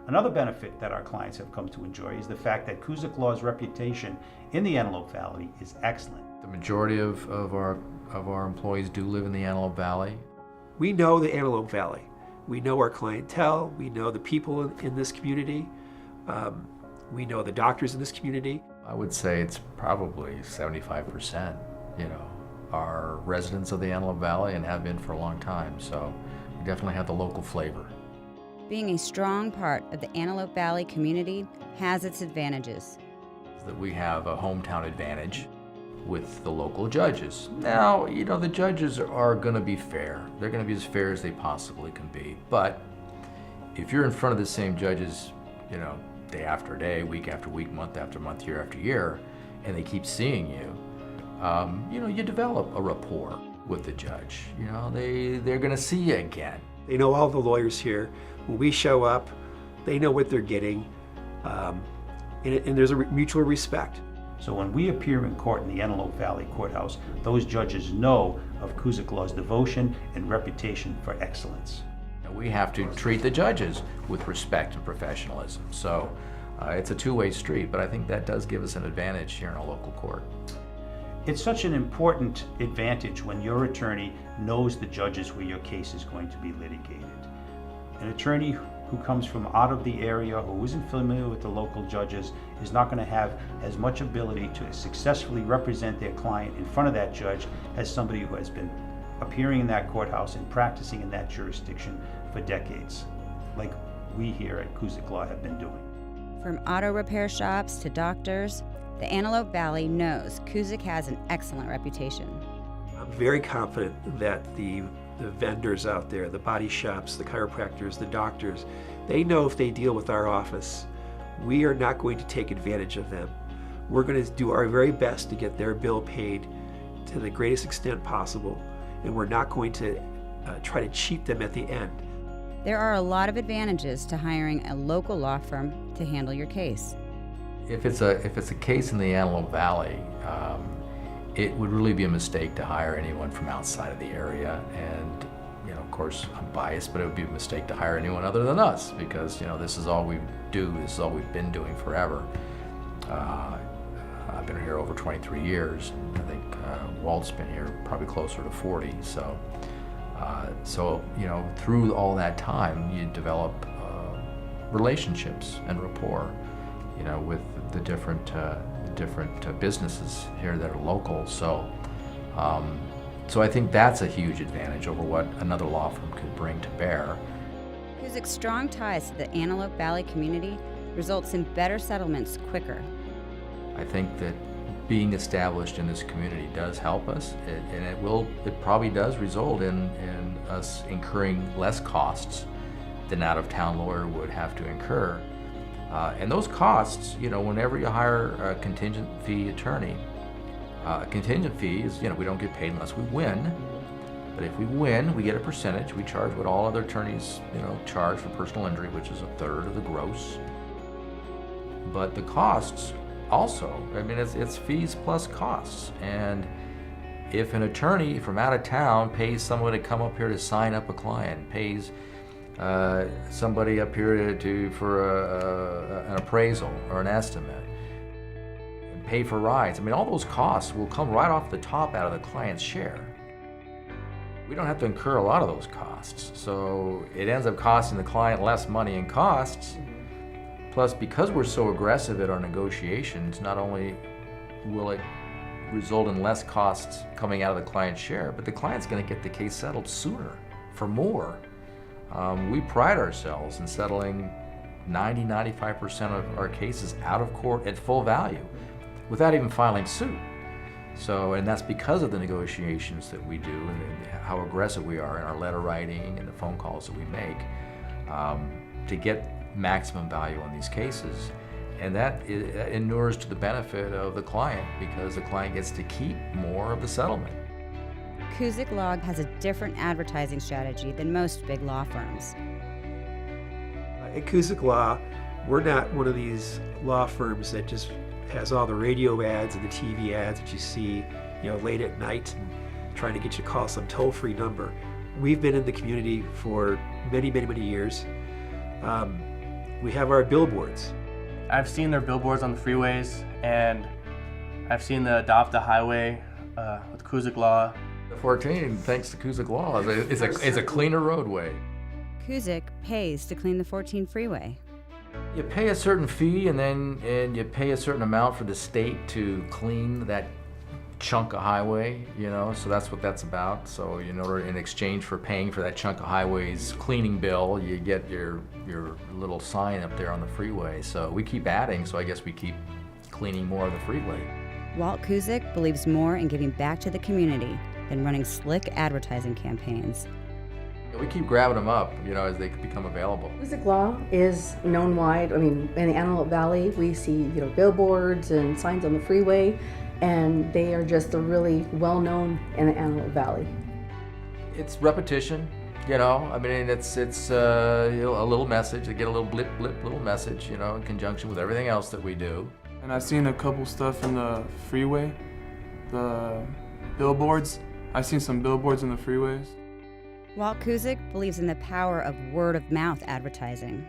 Another benefit that our clients have come to enjoy is the fact that Cusick Law's reputation in the Antelope Valley is excellent. The majority of our employees do live in the Antelope Valley. We know the Antelope Valley. We know our clientele. We know the people in this community. We know the doctors in this community. I would say it's probably 75%, are residents of the Antelope Valley and have been for a long time. So we definitely have the local flavor. Being a strong part of the Antelope Valley community has its advantages. That we have a hometown advantage with the local judges. Now, the judges are going to be fair. They're going to be as fair as they possibly can be. But if you're in front of the same judges, day after day, week after week, month after month, year after year, and they keep seeing you, you develop a rapport with the judge. They're going to see you again. They know all the lawyers here. When we show up, they know what they're getting, and there's a mutual respect. So when we appear in court in the Antelope Valley Courthouse, those judges know of Cusick Law's devotion and reputation for excellence. We have to treat the judges with respect and professionalism. So it's a two-way street, but I think that does give us an advantage here in a local court. It's such an important advantage when your attorney knows the judges where your case is going to be litigated. An attorney who comes from out of the area, who isn't familiar with the local judges, is not going to have as much ability to successfully represent their client in front of that judge as somebody who has been appearing in that courthouse and practicing in that jurisdiction for decades, like we here at Cusick Law have been doing. From auto repair shops to doctors, the Antelope Valley knows Cusick has an excellent reputation. I'm very confident that the vendors out there, the body shops, the chiropractors, the doctors, they know if they deal with our office, we are not going to take advantage of them. We're going to do our very best to get their bill paid to the greatest extent possible, and we're not going to try to cheat them at the end. There are a lot of advantages to hiring a local law firm to handle your case. If it's a case in the Antelope Valley, it would really be a mistake to hire anyone from outside of the area. And of course, I'm biased, but it would be a mistake to hire anyone other than us because this is all we do. This is all we've been doing forever. I've been here over 23 years. I think Walt's been here probably closer to 40. So through all that time, you develop relationships and rapport, with the different businesses here that are local. So I think that's a huge advantage over what another law firm could bring to bear. Cusick's strong ties to the Antelope Valley community results in better settlements quicker. I think that being established in this community does help us, and it probably does result in us incurring less costs than out-of-town lawyer would have to incur. And those costs, whenever you hire a contingent fee attorney, a contingent fee is, we don't get paid unless we win. But if we win, we get a percentage. We charge what all other attorneys, charge for personal injury, which is 1/3 of the gross. But the costs also, it's fees plus costs. And if an attorney from out of town pays someone to come up here to sign up a client, pays somebody up here for an appraisal or an estimate, and pay for rides, all those costs will come right off the top out of the client's share. We don't have to incur a lot of those costs, so it ends up costing the client less money in costs. Plus, because we're so aggressive at our negotiations, not only will it result in less costs coming out of the client's share, but the client's going to get the case settled sooner for more. We pride ourselves in settling 90-95% of our cases out of court at full value without even filing suit. So, and that's because of the negotiations that we do and how aggressive we are in our letter writing and the phone calls that we make to get maximum value on these cases. And that inures to the benefit of the client because the client gets to keep more of the settlement. Cusick Law has a different advertising strategy than most big law firms. At Cusick Law, we're not one of these law firms that just has all the radio ads and the TV ads that you see, late at night and trying to get you to call some toll-free number. We've been in the community for many, many, many years. We have our billboards. I've seen their billboards on the freeways, and I've seen the Adopt a Highway with Cusick Law. The 14, thanks to Cusick Law, is a cleaner roadway. Cusick pays to clean the 14 freeway. You pay a certain fee and you pay a certain amount for the state to clean that chunk of highway, so that's what that's about. So, in exchange for paying for that chunk of highway's cleaning bill, you get your little sign up there on the freeway. So we keep adding, so I guess we keep cleaning more of the freeway. Walt Cusick believes more in giving back to the community than running slick advertising campaigns. We keep grabbing them up, as they become available. Cusick Law is known wide. In the Antelope Valley, we see, billboards and signs on the freeway, and they are just really well known in the Antelope Valley. It's repetition, it's a little message. They get a little blip, little message, in conjunction with everything else that we do. And I've seen a couple stuff in the freeway, the billboards. I've seen some billboards in the freeways. Walt Cusick believes in the power of word-of-mouth advertising.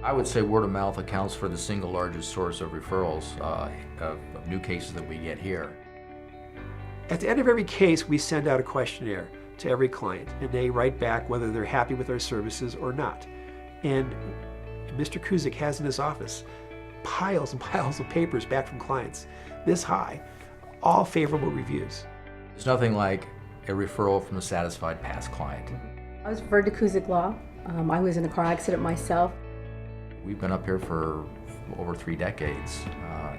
I would say word of mouth accounts for the single largest source of referrals of new cases that we get here. At the end of every case, we send out a questionnaire to every client, and they write back whether they're happy with our services or not. And Mr. Cusick has in his office piles and piles of papers back from clients, this high, all favorable reviews. There's nothing like a referral from a satisfied past client. I was referred to Cusick Law. I was in a car accident myself. We've been up here for over 3 decades,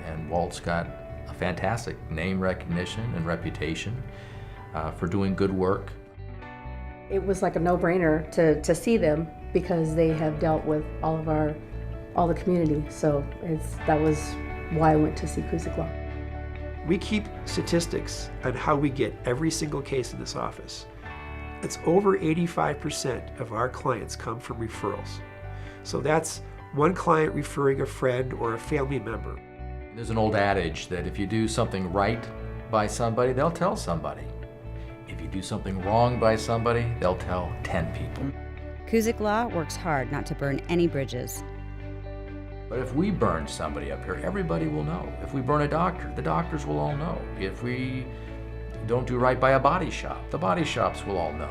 and Walt's got a fantastic name recognition and reputation for doing good work. It was like a no-brainer to see them because they have dealt with all the community. So that was why I went to see Cusick Law. We keep statistics on how we get every single case in this office. It's over 85% of our clients come from referrals. So that's one client referring a friend or a family member. There's an old adage that if you do something right by somebody, they'll tell somebody. If you do something wrong by somebody, they'll tell 10 people. Cusick Law works hard not to burn any bridges. But if we burn somebody up here, everybody will know. If we burn a doctor, the doctors will all know. If we don't do right by a body shop, the body shops will all know.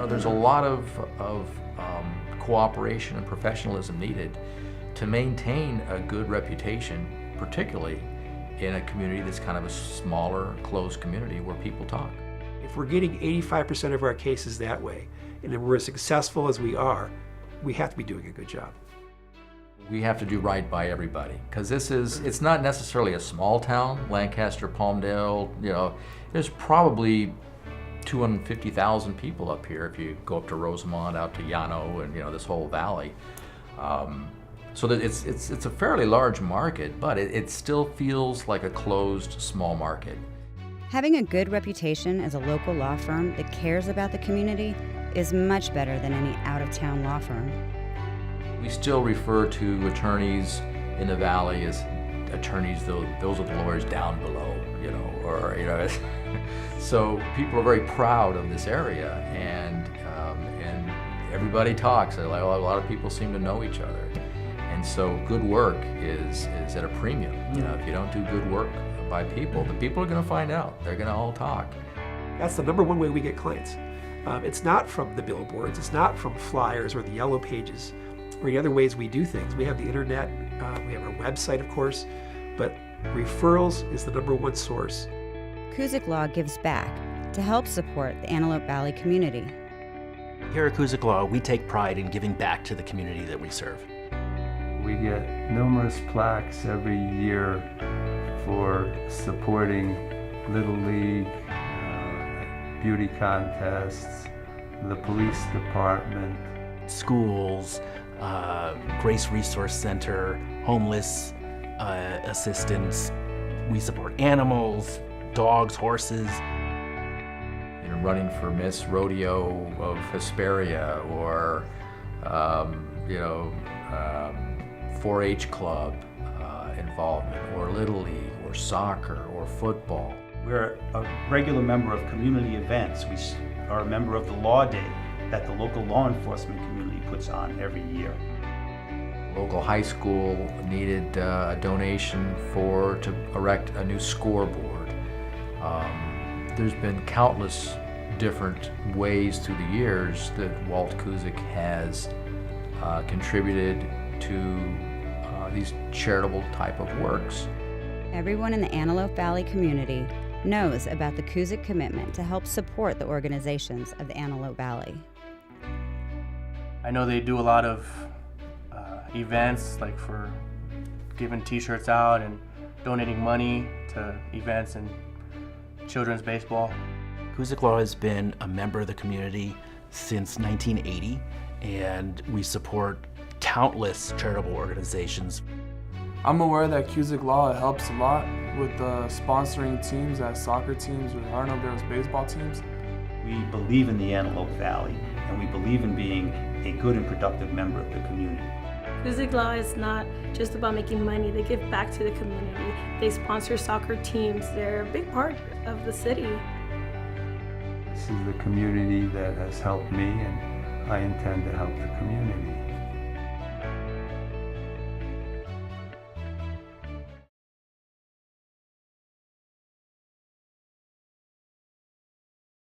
There's a lot of cooperation and professionalism needed to maintain a good reputation, particularly in a community that's kind of a smaller, closed community where people talk. If we're getting 85% of our cases that way, and if we're as successful as we are, we have to be doing a good job. We have to do right by everybody, because it's not necessarily a small town, Lancaster, Palmdale, there's probably 250,000 people up here if you go up to Rosamond, out to Llano, and this whole valley. So that it's a fairly large market, but it still feels like a closed, small market. Having a good reputation as a local law firm that cares about the community is much better than any out-of-town law firm. We still refer to attorneys in the valley as attorneys, those are the lawyers down below, So people are very proud of this area, and everybody talks. A lot of people seem to know each other, and so good work is at a premium. If you don't do good work by people, the people are going to find out. They're going to all talk. That's the number one way we get clients. It's not from the billboards. It's not from flyers or the yellow pages or the other ways we do things. We have the internet. We have our website, of course, but referrals is the number one source. Cusick Law gives back to help support the Antelope Valley community. Here at Cusick Law, we take pride in giving back to the community that we serve. We get numerous plaques every year for supporting Little League, beauty contests, the police department, schools, Grace Resource Center, homeless assistance. We support animals, dogs, horses. Running for Miss Rodeo of Hesperia, or 4-H club involvement, or Little League, or soccer, or football. We're a regular member of community events. We are a member of the Law Day that the local law enforcement community puts on every year. local high school needed a donation to erect a new scoreboard. There's been countless different ways through the years that Walt Kuzik has contributed to these charitable type of works. Everyone in the Antelope Valley community knows about the Kuzik commitment to help support the organizations of the Antelope Valley. I know they do a lot of events, like for giving t-shirts out and donating money to events and children's baseball. Kuzik Law has been a member of the community since 1980, and we support countless charitable organizations. I'm aware that Kuzik Law helps a lot with sponsoring teams as soccer teams or Arnold Bears baseball teams. We believe in the Antelope Valley, and we believe in being a good and productive member of the community. Kuzik Law is not just about making money. They give back to the community. They sponsor soccer teams. They're a big part of the city. This is the community that has helped me, and I intend to help the community.